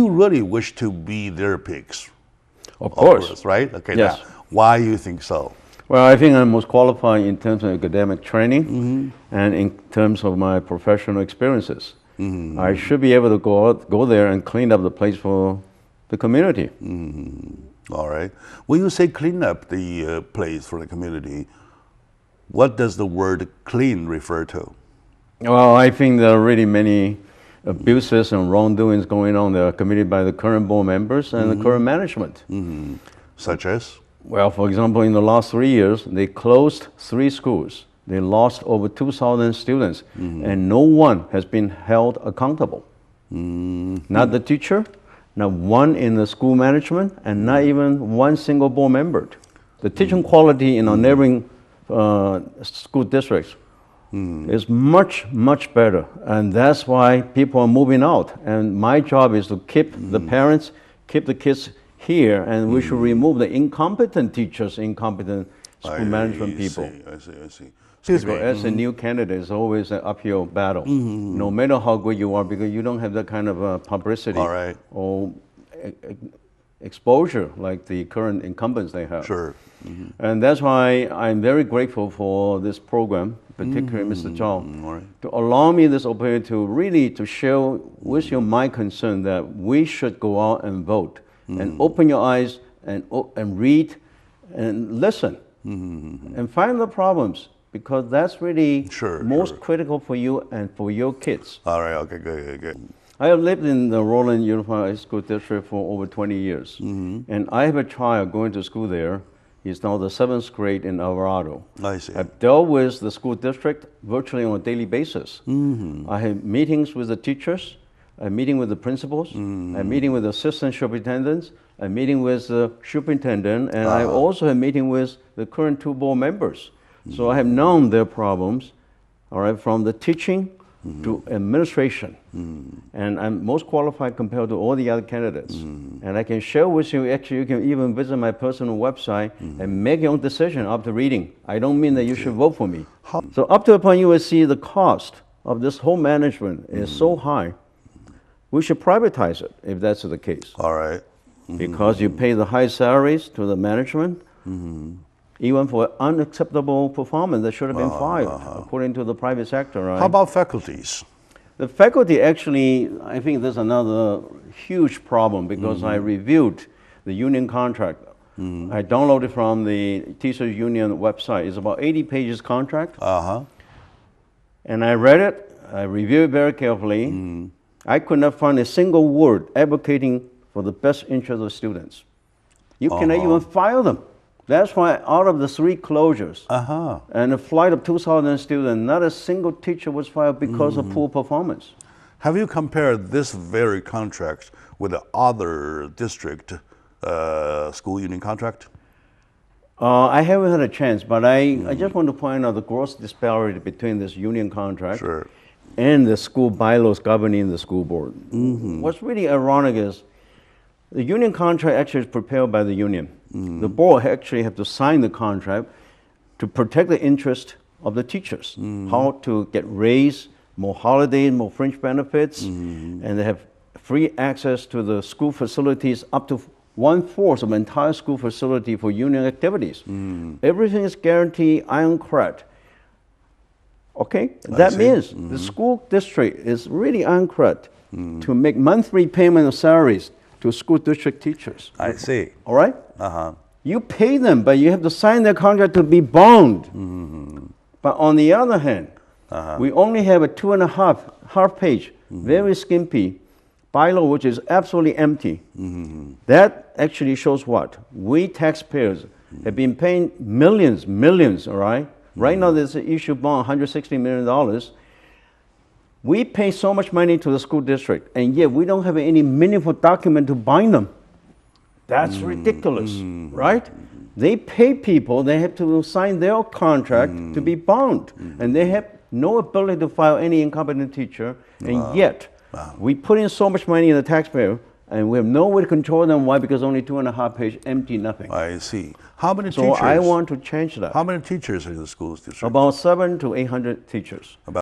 you really wish to be their pigs. Of course. Right? Okay, Yes. now, why you think so? Well, I think I'm most qualified in terms of academic training and in terms of my professional experiences. I should be able to go there and clean up the place for the community. All right. When you say clean up the place for the community, what does the word clean refer to? Well, I think there are really many abuses and wrongdoings going on that are committed by the current board members and the current management. Such as? Well, for example, in the last 3 years, they closed 3 schools. They lost over 2,000 students, and no one has been held accountable. Not the teacher, not one in the school management, and not even one single board member. The teaching quality in our neighboring school districts is much, much better, and that's why people are moving out. And my job is to keep the parents, keep the kids here, and we should remove the incompetent teachers, incompetent school management people. I see. Because as a new candidate, it's always an uphill battle, no matter how good you are, because you don't have that kind of publicity or exposure like the current incumbents they have. Sure. And that's why I'm very grateful for this program, particularly Mr. Chang, to allow me this opportunity to really to share with you my concern that we should go out and vote and open your eyes and read and listen and find the problems, because that's really most critical for you and for your kids. All right, okay, good. I have lived in the Roland Unified School District for over 20 years, and I have a child going to school there. He's now the 7th grade in Alvarado. I see. I've dealt with the school district virtually on a daily basis. I have meetings with the teachers, I'm meeting with the principals, I'm meeting with the assistant superintendents, I'm meeting with the superintendent, and I also have meeting with the current 2 board members. So I have known their problems, all right, from the teaching to administration. And I'm most qualified compared to all the other candidates. And I can share with you, actually, you can even visit my personal website and make your own decision after reading. I don't mean that you should vote for me. So up to a point you will see the cost of this whole management is so high, we should privatize it if that's the case. All right. Because you pay the high salaries to the management, even for unacceptable performance that should have been fired, according to the private sector. Right? How about faculties? The faculty actually, I think there's another huge problem, because I reviewed the union contract. I downloaded from the teachers union website. It's about 80 pages contract. And I read it, I reviewed it very carefully. I could not find a single word advocating for the best interest of students. You cannot even fire them. That's why out of the 3 closures and a flight of 2,000 students, not a single teacher was fired because of poor performance. Have you compared this very contract with the other district school union contract? I haven't had a chance, but I just want to point out the gross disparity between this union contract and the school bylaws governing the school board. What's really ironic is the union contract actually is prepared by the union. The board actually have to sign the contract to protect the interest of the teachers, how to get raise, more holidays, more fringe benefits, and they have free access to the school facilities up to 1/4 of the entire school facility for union activities. Everything is guaranteed ironclad. Okay, that means the school district is really ironclad to make monthly payment of salaries to school district teachers. I see. All right? You pay them, but you have to sign their contract to be bound. But on the other hand, we only have a 2.5 page, very skimpy bylaw, which is absolutely empty. That actually shows what? We taxpayers have been paying millions, all right? Right now there's an issue bond, $160 million. We pay so much money to the school district, and yet we don't have any meaningful document to bind them. That's ridiculous, right? They pay people, they have to sign their contract to be bound, and they have no ability to file any incompetent teacher, and yet we put in so much money in the taxpayer, and we have no way to control them. Why? Because only 2.5 pages, empty, nothing. I see. How many So teachers? I want to change that. How many teachers in the schools district? About 700 to 800 teachers.